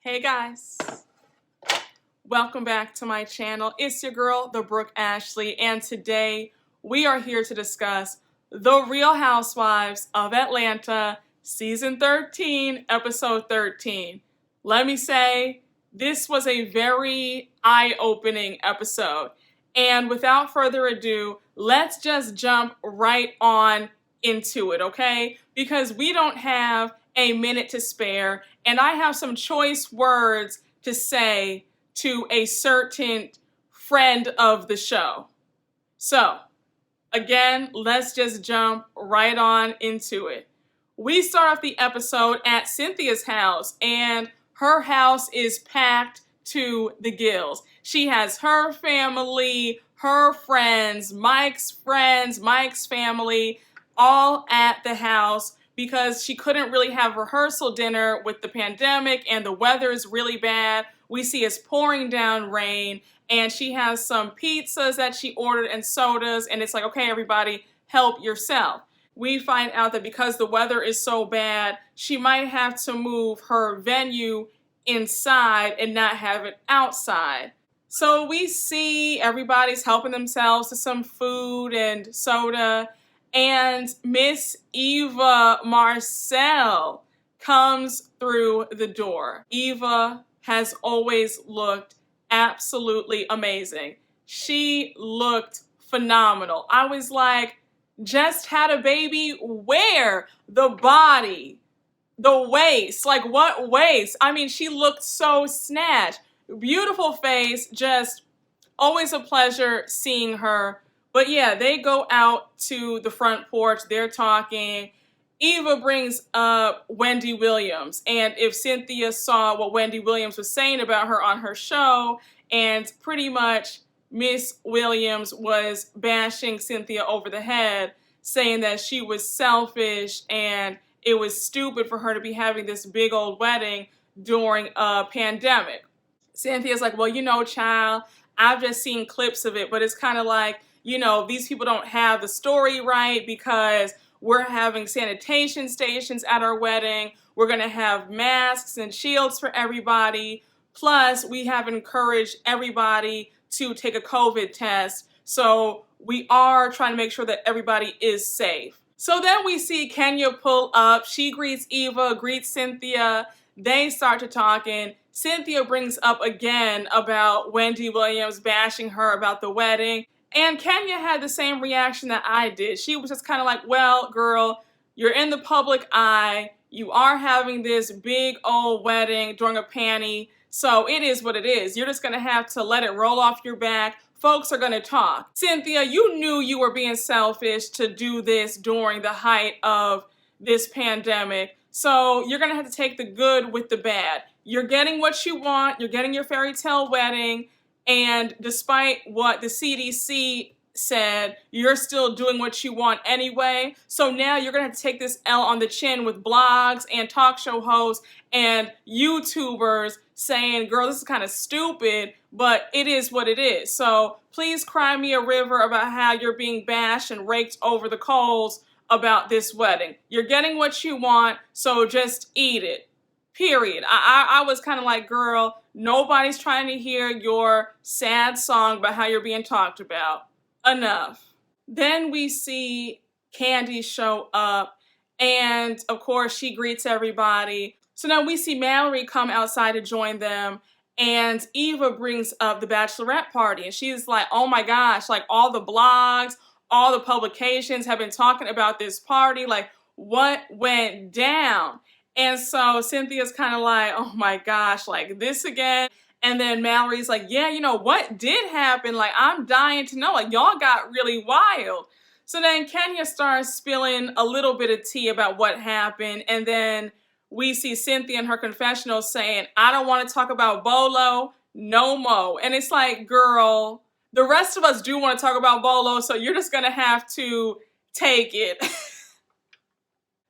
Hey guys, welcome back to my channel. It's your girl, the Brooke Ashley, and today we are here to discuss The Real Housewives of Atlanta, Season 13, Episode 13. Let me say, this was a very eye-opening episode. And without further ado, let's just jump right on into it, okay? Because we don't have a minute to spare, and I have some choice words to say to a certain friend of the show. So, again, let's just jump right on into it. We start off the episode at Cynthia's house, and her house is packed to the gills. She has her family, her friends, Mike's family, all at the house because she couldn't really have rehearsal dinner with the pandemic and the weather is really bad. We see it's pouring down rain, and she has some pizzas that she ordered and sodas, and it's like, okay, everybody, help yourself. We find out that because the weather is so bad, she might have to move her venue inside and not have it outside. So we see everybody's helping themselves to some food and soda, and Miss Eva Marcel comes through the door. Eva has always looked absolutely amazing. She looked phenomenal. I was like, just had a baby? Where? The body, the waist, like what waist? I mean, she looked so snatched. Beautiful face, just always a pleasure seeing her. But yeah, they go out to the front porch, they're talking. Eva brings up Wendy Williams, and if Cynthia saw what Wendy Williams was saying about her on her show, and pretty much Miss Williams was bashing Cynthia over the head, saying that she was selfish and it was stupid for her to be having this big old wedding during a pandemic. Cynthia's like, well, you know, child, I've just seen clips of it, but it's kind of like, you know, these people don't have the story right because we're having sanitation stations at our wedding. We're going to have masks and shields for everybody. Plus, we have encouraged everybody to take a COVID test. So we are trying to make sure that everybody is safe. So then we see Kenya pull up. She greets Eva, greets Cynthia. They start to talking. Cynthia brings up again about Wendy Williams bashing her about the wedding. And Kenya had the same reaction that I did. She was just kind of like, well, girl, you're in the public eye. You are having this big old wedding during a panty. So it is what it is. You're just going to have to let it roll off your back. Folks are going to talk. Cynthia, you knew you were being selfish to do this during the height of this pandemic. So you're going to have to take the good with the bad. You're getting what you want. You're getting your fairy tale wedding. And despite what the CDC said, you're still doing what you want anyway. So now you're going to have to take this L on the chin with blogs and talk show hosts and YouTubers saying, girl, this is kind of stupid, but it is what it is. So please cry me a river about how you're being bashed and raked over the coals about this wedding. You're getting what you want, so just eat it. Period. I was kind of like, girl, nobody's trying to hear your sad song about how you're being talked about. Enough. Then we see Candy show up, and of course she greets everybody. So now we see Mallory come outside to join them, and Eva brings up the Bachelorette party, and she's like, oh my gosh, like all the blogs, all the publications have been talking about this party, like what went down? And so Cynthia's kind of like, oh my gosh, like this again. And then Mallory's like, yeah, you know, what did happen? Like, I'm dying to know. Like, y'all got really wild. So then Kenya starts spilling a little bit of tea about what happened. And then we see Cynthia in her confessional saying, I don't want to talk about Bolo no more. And it's like, girl, the rest of us do want to talk about Bolo, so you're just going to have to take it.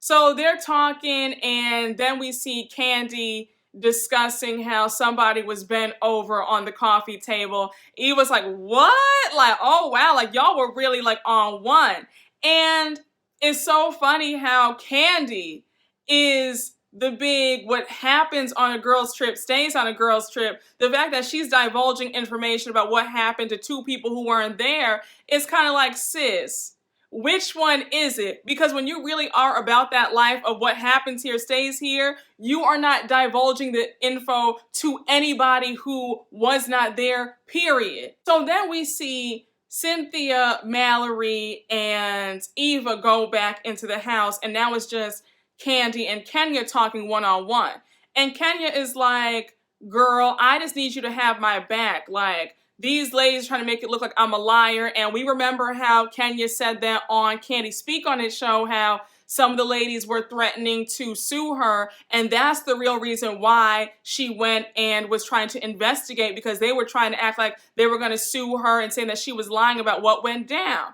So they're talking, and then we see Candy discussing how somebody was bent over on the coffee table. He was like, what? Like, oh wow, like y'all were really like on one. And it's so funny how Candy is the big what happens on a girl's trip stays on a girl's trip, the fact that she's divulging information about what happened to two people who weren't there is kind of like, sis, which one is it? Because when you really are about that life of what happens here stays here, you are not divulging the info to anybody who was not there, period. So then we see Cynthia, Mallory, and Eva go back into the house, and now it's just Candy and Kenya talking one-on-one. And Kenya is like, girl, I just need you to have my back. Like, these ladies are trying to make it look like I'm a liar. And we remember how Kenya said that on Candy Speak On It show, how some of the ladies were threatening to sue her. And that's the real reason why she went and was trying to investigate, because they were trying to act like they were going to sue her and saying that she was lying about what went down.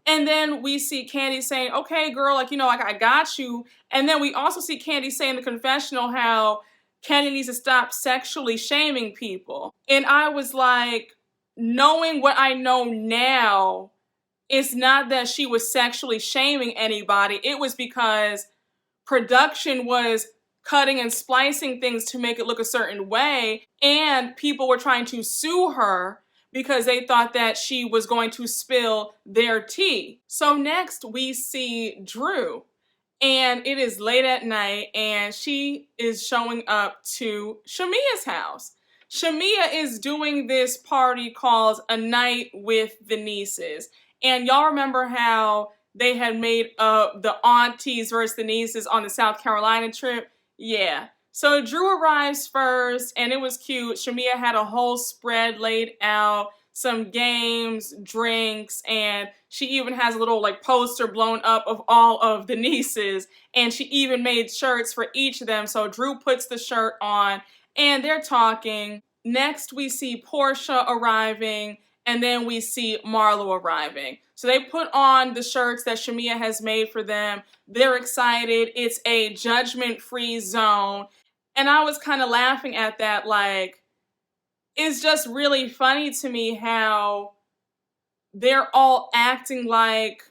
And then we see Candy saying, okay, girl, like, you know, like, I got you. And then we also see Candy say in the confessional how Candy needs to stop sexually shaming people. And I was like, knowing what I know now, it's not that she was sexually shaming anybody. It was because production was cutting and splicing things to make it look a certain way, and people were trying to sue her because they thought that she was going to spill their tea. So next we see Drew, and it is late at night, and she is showing up to Shamea's house. Shamea is doing this party called A Night with the Nieces. And y'all remember how they had made the aunties versus the nieces on the South Carolina trip? Yeah. So Drew arrives first, and it was cute. Shamea had a whole spread laid out, some games, drinks, and she even has a little like poster blown up of all of the nieces, and she even made shirts for each of them. So Drew puts the shirt on, and they're talking. Next, we see Porsha arriving, and then we see Marlo arriving. So they put on the shirts that Shamea has made for them. They're excited. It's a judgment-free zone. And I was kind of laughing at that, like, it's just really funny to me how they're all acting like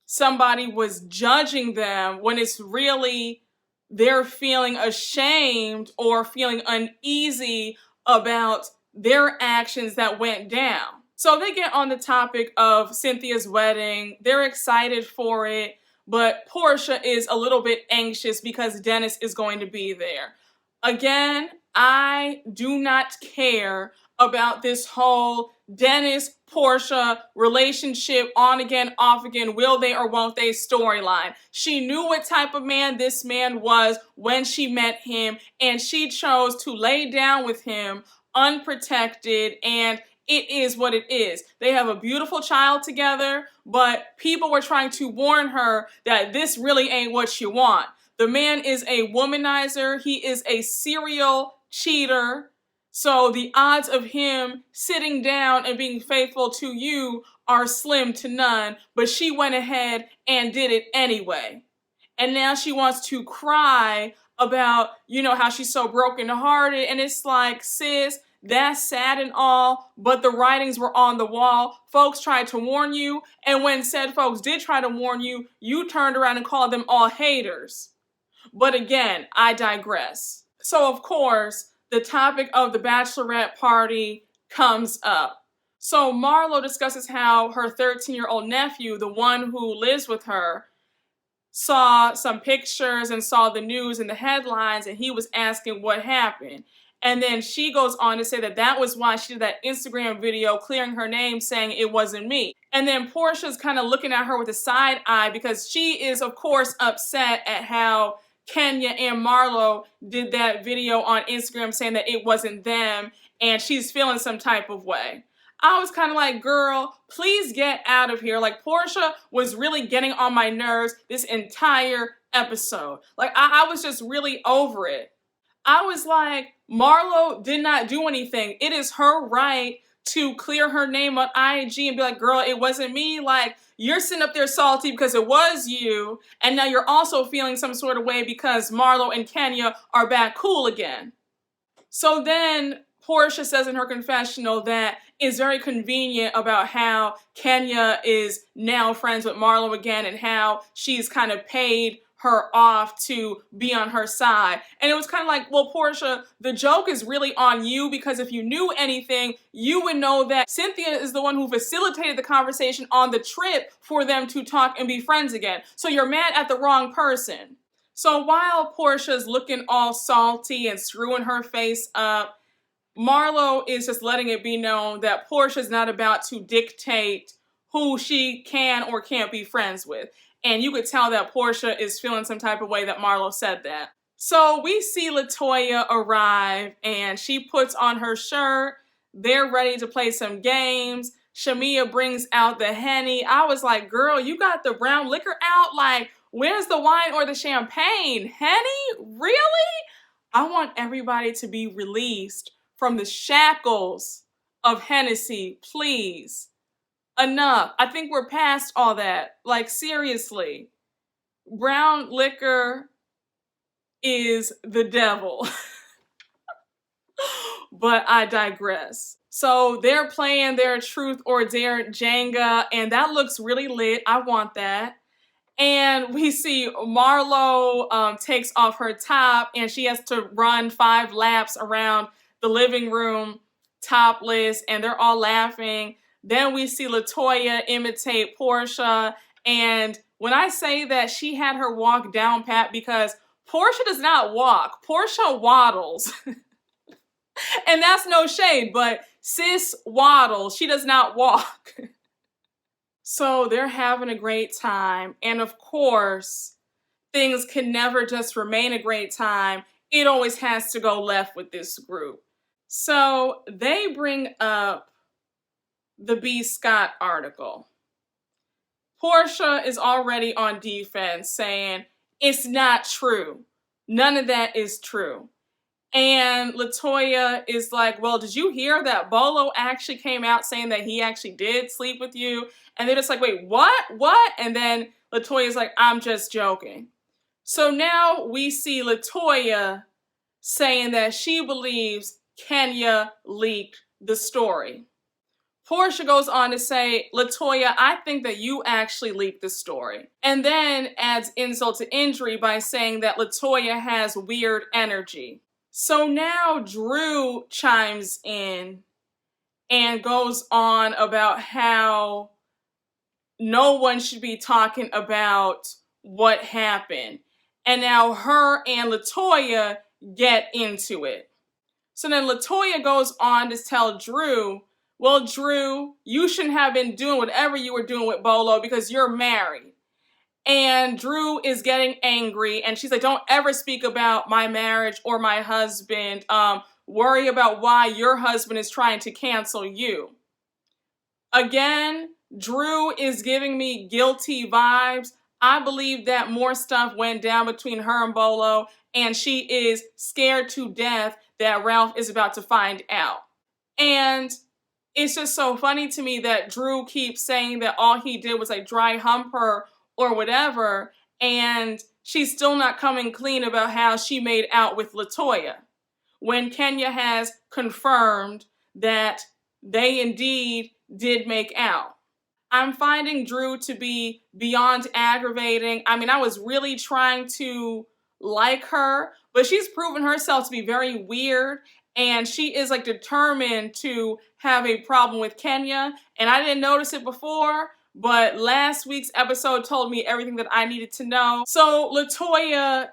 somebody was judging them when it's really they're feeling ashamed or feeling uneasy about their actions that went down. So they get on the topic of Cynthia's wedding. They're excited for it, but Porsha is a little bit anxious because Dennis is going to be there. Again, I do not care about this whole Dennis-Porsha relationship, on again, off again, will they or won't they storyline. She knew what type of man this man was when she met him, and she chose to lay down with him unprotected, and it is what it is. They have a beautiful child together, but people were trying to warn her that this really ain't what you want. The man is a womanizer. He is a serial cheater. So the odds of him sitting down and being faithful to you are slim to none. But she went ahead and did it anyway. And now she wants to cry about, you know, how she's so brokenhearted. And it's like, sis, that's sad and all, but the writings were on the wall. Folks tried to warn you. And when said folks did try to warn you, you turned around and called them all haters. But again, I digress. So of course, the topic of the Bachelorette party comes up. So Marlo discusses how her 13-year-old nephew, the one who lives with her, saw some pictures and saw the news and the headlines, and he was asking what happened. And then she goes on to say that that was why she did that Instagram video clearing her name, saying it wasn't me. And then Porsha's kind of looking at her with a side eye because she is, of course, upset at how Kenya and Marlo did that video on Instagram saying that it wasn't them, and she's feeling some type of way. I was kind of like, girl, please get out of here. Like, Porsha was really getting on my nerves this entire episode. Like, I was just really over it. I was like, Marlo did not do anything. It is her right to clear her name on IG and be like, girl, it wasn't me. Like, you're sitting up there salty because it was you. And now you're also feeling some sort of way because Marlo and Kenya are back cool again. So then Porsha says in her confessional that it's very convenient about how Kenya is now friends with Marlo again and how she's kind of paid her off to be on her side. And it was kind of like, well, Porsha, the joke is really on you, because if you knew anything, you would know that Cynthia is the one who facilitated the conversation on the trip for them to talk and be friends again. So you're mad at the wrong person. So while Porsha's looking all salty and screwing her face up, Marlo is just letting it be known that Porsha's not about to dictate who she can or can't be friends with. And you could tell that Porsha is feeling some type of way that Marlo said that. So we see LaToya arrive and she puts on her shirt. They're ready to play some games. Shamea brings out the Henny. I was like, girl, you got the brown liquor out? Like, where's the wine or the champagne? Henny? Really? I want everybody to be released from the shackles of Hennessy, please. Enough. I think we're past all that. Like, seriously. Brown liquor is the devil. But I digress. So they're playing their truth or dare Jenga, and that looks really lit. I want that. And we see Marlo takes off her top, and she has to run 5 laps around the living room topless, and they're all laughing. Then we see LaToya imitate Porsha, and when I say that she had her walk down pat, because Porsha does not walk, Porsha waddles. And that's no shade, but sis waddles, she does not walk. So they're having a great time, and of course, things can never just remain a great time. It always has to go left with this group. So they bring up the B. Scott article. Porsha is already on defense saying, it's not true. None of that is true. And LaToya is like, well, did you hear that Bolo actually came out saying that he actually did sleep with you? And they're just like, wait, what? What? And then LaToya's like, I'm just joking. So now we see LaToya saying that she believes Kenya leaked the story. Porsha goes on to say, LaToya, I think that you actually leaked the story. And then adds insult to injury by saying that LaToya has weird energy. So now Drew chimes in and goes on about how no one should be talking about what happened. And now her and LaToya get into it. So then LaToya goes on to tell Drew, well, Drew, you shouldn't have been doing whatever you were doing with Bolo because you're married. And Drew is getting angry, and she's like, don't ever speak about my marriage or my husband. Worry about why your husband is trying to cancel you. Again, Drew is giving me guilty vibes. I believe that more stuff went down between her and Bolo, and she is scared to death that Ralph is about to find out. And it's just so funny to me that Drew keeps saying that all he did was like dry hump her or whatever, and she's still not coming clean about how she made out with LaToya, when Kenya has confirmed that they indeed did make out. I'm finding Drew to be beyond aggravating. I mean, I was really trying to like her, but she's proven herself to be very weird, and she is like determined to have a problem with Kenya. And I didn't notice it before, but last week's episode told me everything that I needed to know. So LaToya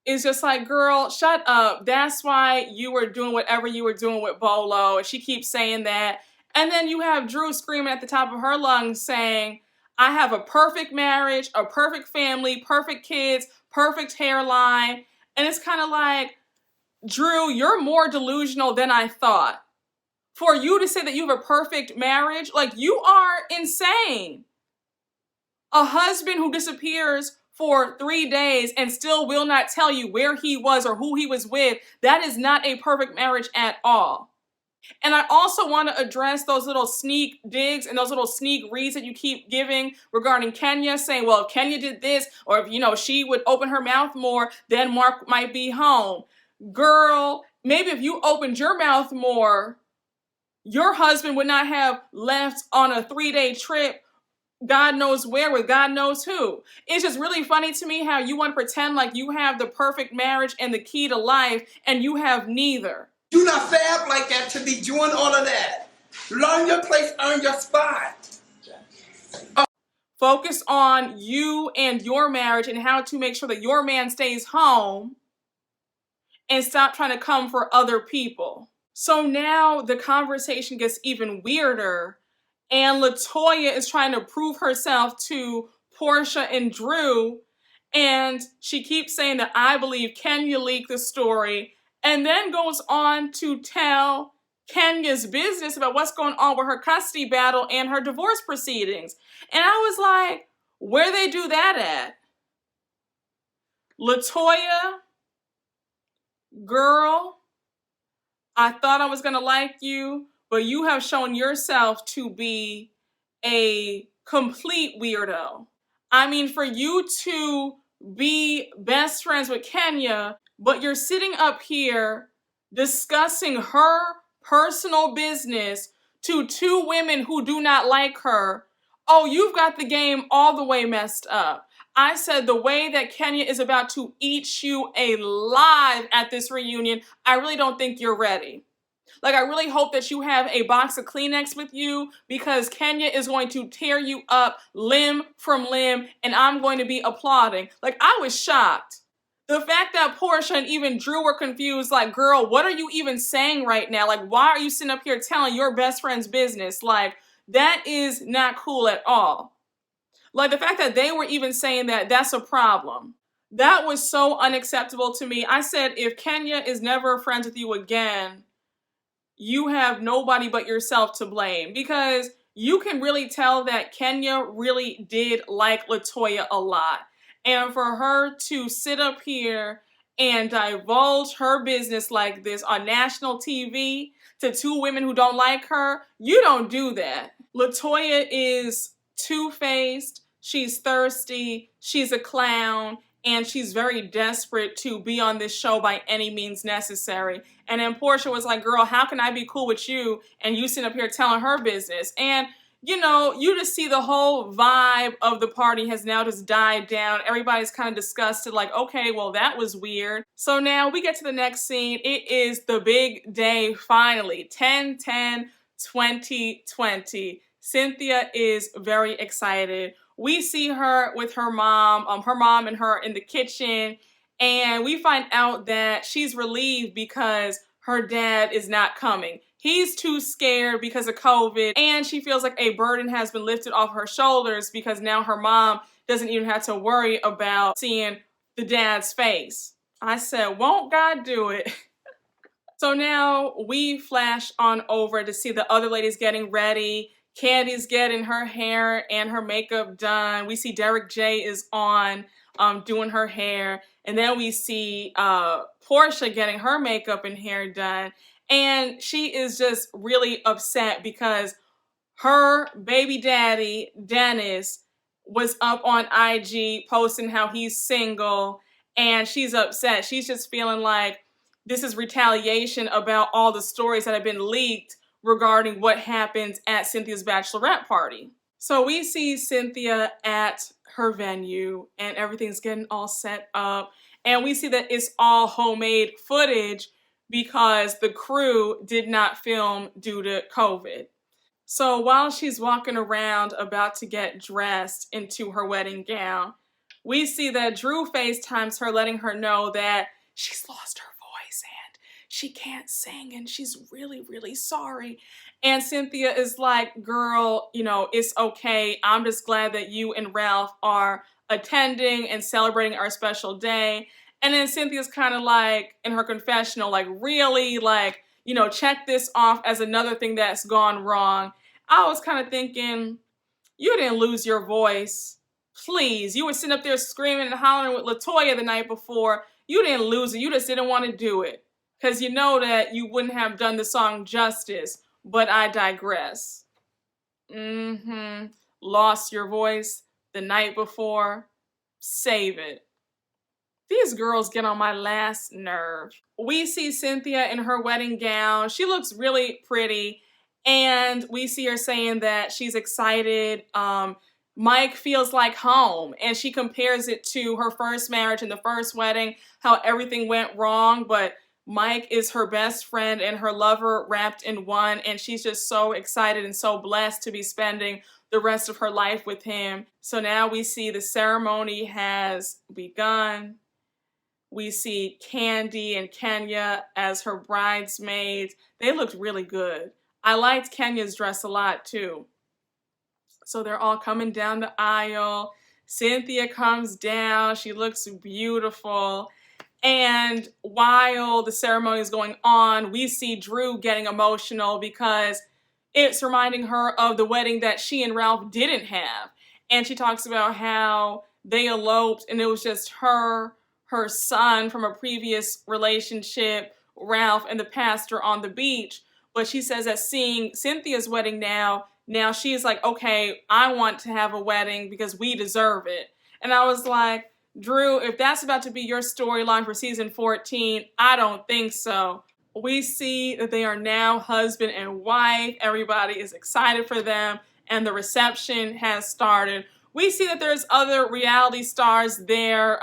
is just like, girl, shut up. That's why you were doing whatever you were doing with Bolo. And she keeps saying that. And then you have Drew screaming at the top of her lungs saying, I have a perfect marriage, a perfect family, perfect kids, perfect hairline. And it's kind of like, Drew, you're more delusional than I thought. For you to say that you have a perfect marriage, like, you are insane. A husband who disappears for 3 days and still will not tell you where he was or who he was with, that is not a perfect marriage at all. And I also want to address those little sneak digs and those little sneak reads that you keep giving regarding Kenya, saying, well, if Kenya did this, or if, she would open her mouth more, then Mark might be home. Girl, maybe if you opened your mouth more, your husband would not have left on a 3-day trip God knows where with God knows who. It's just really funny to me how you want to pretend like you have the perfect marriage and the key to life, and you have neither. You're not fab like that to be doing all of that. Learn your place, earn your spot. Focus on you and your marriage and how to make sure that your man stays home and stop trying to come for other people. So now the conversation gets even weirder, and LaToya is trying to prove herself to Porsha and Drew, and she keeps saying that I believe Kenya leaked the story, and then goes on to tell Kenya's business about what's going on with her custody battle and her divorce proceedings. And I was like, where they do that at? LaToya, girl, I thought I was going to like you, but you have shown yourself to be a complete weirdo. I mean, for you to be best friends with Kenya, but you're sitting up here discussing her personal business to two women who do not like her. Oh, you've got the game all the way messed up. I said the way that Kenya is about to eat you alive at this reunion, I really don't think you're ready. Like, I really hope that you have a box of Kleenex with you, because Kenya is going to tear you up limb from limb, and I'm going to be applauding. Like, I was shocked. The fact that Porsha and even Drew were confused, like, girl, what are you even saying right now? Like, why are you sitting up here telling your best friend's business? Like, that is not cool at all. Like, the fact that they were even saying that, that's a problem. That was so unacceptable to me. I said, if Kenya is never friends with you again, you have nobody but yourself to blame, because you can really tell that Kenya really did like LaToya a lot. And for her to sit up here and divulge her business like this on national TV to two women who don't like her, you don't do that. LaToya is two-faced, she's thirsty, she's a clown, and she's very desperate to be on this show by any means necessary. And then Porsha was like, girl, how can I be cool with you and you sitting up here telling her business? And, you know, you just see the whole vibe of the party has now just died down. Everybody's kind of disgusted, like, okay, well, that was weird. So now we get to the next scene. It is the big day, finally, 10/10/2020. Cynthia is very excited. We see her with her mom and her in the kitchen, and we find out that she's relieved because her dad is not coming. He's too scared because of COVID, and she feels like a burden has been lifted off her shoulders because now her mom doesn't even have to worry about seeing the dad's face. I said, won't God do it? So now we flash on over to see the other ladies getting ready. Candy's getting her hair and her makeup done. We see Derek J is on doing her hair. And then we see Porsha getting her makeup and hair done. And she is just really upset because her baby daddy, Dennis, was up on IG posting how he's single. And she's upset. She's just feeling like this is retaliation about all the stories that have been leaked regarding what happens at Cynthia's bachelorette party. So we see Cynthia at her venue and everything's getting all set up. And we see that it's all homemade footage because the crew did not film due to COVID. So while she's walking around about to get dressed into her wedding gown, we see that Drew FaceTimes her, letting her know that she's lost her voice and she can't sing and she's really, really sorry. And Cynthia is like, girl, you know, it's okay. I'm just glad that you and Ralph are attending and celebrating our special day. And then Cynthia's kind of like, in her confessional, like, really, like, you know, check this off as another thing that's gone wrong. I was kind of thinking, you didn't lose your voice. Please, you were sitting up there screaming and hollering with LaToya the night before. You didn't lose it. You just didn't want to do it. Because you know that you wouldn't have done the song justice. But I digress. Lost your voice the night before. Save it. These girls get on my last nerve. We see Cynthia in her wedding gown. She looks really pretty. And we see her saying that she's excited Mike feels like home, and she compares it to her first marriage and the first wedding, how everything went wrong, but Mike is her best friend and her lover wrapped in one, and she's just so excited and so blessed to be spending the rest of her life with him. So now we see the ceremony has begun. We see Candy and Kenya as her bridesmaids. They looked really good. I liked Kenya's dress a lot too. So they're all coming down the aisle. Cynthia comes down. She looks beautiful. And while the ceremony is going on, we see Drew getting emotional because it's reminding her of the wedding that she and Ralph didn't have. And she talks about how they eloped and it was just her son from a previous relationship, Ralph, and the pastor on the beach. But she says that seeing Cynthia's wedding now she's like, okay, I want to have a wedding because we deserve it. And I was like, Drew, if that's about to be your storyline for season 14, I don't think so. We see that they are now husband and wife. Everybody is excited for them, and the reception has started. We see that there's other reality stars there.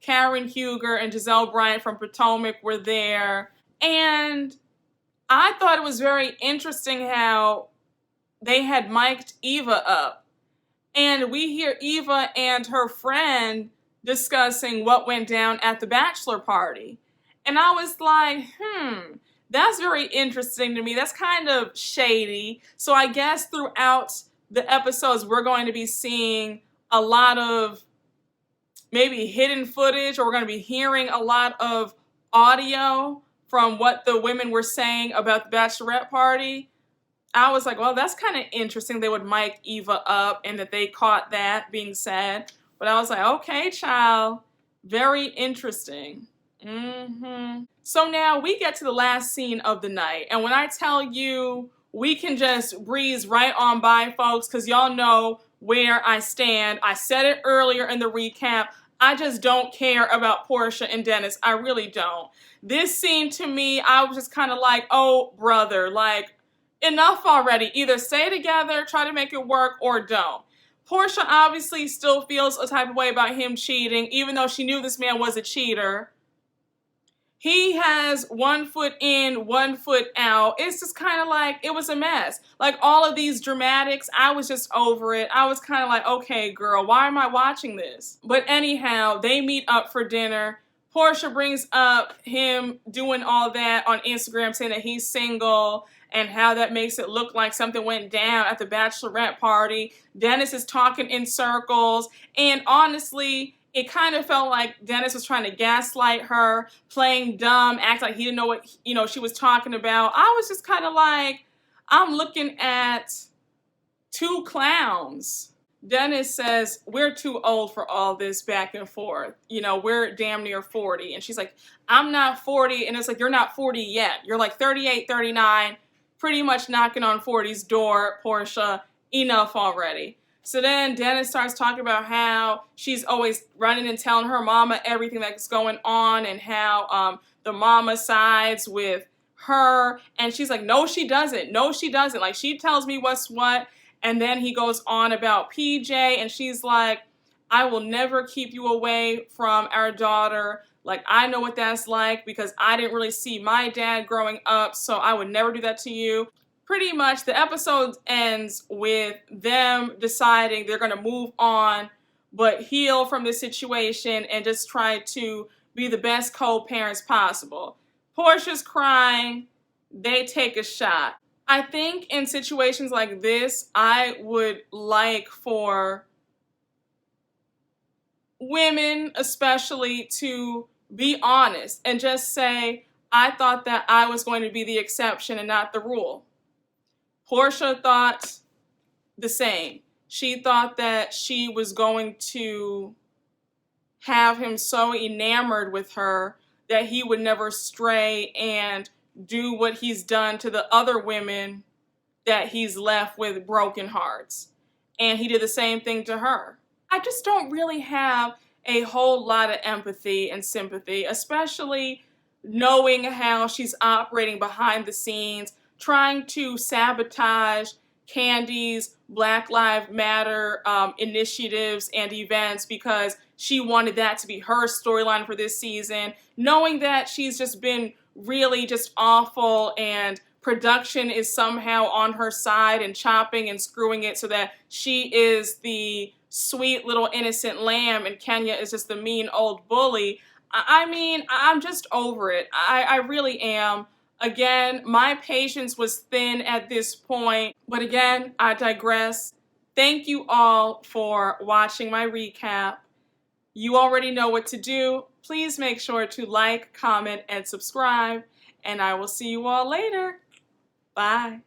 Karen Huger and Giselle Bryant from Potomac were there. And I thought it was very interesting how they had mic'd Eva up. And we hear Eva and her friend discussing what went down at the bachelor party. And I was like, that's very interesting to me. That's kind of shady. So I guess throughout the episodes, we're going to be seeing a lot of maybe hidden footage, or we're going to be hearing a lot of audio from what the women were saying about the bachelorette party. I was like, well, that's kind of interesting. They would mic Eva up and that they caught that being said. But I was like, okay, child, very interesting. So now we get to the last scene of the night. And when I tell you, we can just breeze right on by, folks, because y'all know where I stand. I said it earlier in the recap. I just don't care about Porsha and Dennis. I really don't. This scene to me, I was just kind of like, oh, brother, like, enough already. Either stay together, try to make it work, or don't. Porsha obviously still feels a type of way about him cheating, even though she knew this man was a cheater. He has 1 foot in, 1 foot out. It's just kind of like, it was a mess. Like all of these dramatics, I was just over it. I was kind of like, okay, girl, why am I watching this? But anyhow, they meet up for dinner. Porsha brings up him doing all that on Instagram, saying that he's single and how that makes it look like something went down at the bachelorette party. Dennis is talking in circles. And honestly, it kind of felt like Dennis was trying to gaslight her, playing dumb, act like he didn't know what she was talking about. I was just kind of like, I'm looking at two clowns. Dennis says, we're too old for all this back and forth. We're damn near 40. And she's like, I'm not 40. And it's like, you're not 40 yet. You're like 38, 39, pretty much knocking on 40's door, Porsha. Enough already. So then Dennis starts talking about how she's always running and telling her mama everything that's going on and how the mama sides with her. And she's like, no, she doesn't. No, she doesn't. Like, she tells me what's what. And then he goes on about PJ, and she's like, I will never keep you away from our daughter. Like, I know what that's like because I didn't really see my dad growing up, so I would never do that to you. Pretty much the episode ends with them deciding they're going to move on, but heal from the situation and just try to be the best co-parents possible. Porsha's crying. They take a shot. I think in situations like this, I would like for women especially to be honest and just say, I thought that I was going to be the exception and not the rule. Porsha thought the same. She thought that she was going to have him so enamored with her that he would never stray and do what he's done to the other women, that he's left with broken hearts. And he did the same thing to her. I just don't really have a whole lot of empathy and sympathy, especially knowing how she's operating behind the scenes, trying to sabotage Candy's Black Lives Matter initiatives and events because she wanted that to be her storyline for this season, knowing that she's just been really just awful and production is somehow on her side and chopping and screwing it so that she is the sweet little innocent lamb and Kenya is just the mean old bully. I mean, I'm just over it. I really am. Again, my patience was thin at this point, but again, I digress. Thank you all for watching my recap. You already know what to do. Please make sure to like, comment, and subscribe, and I will see you all later. Bye.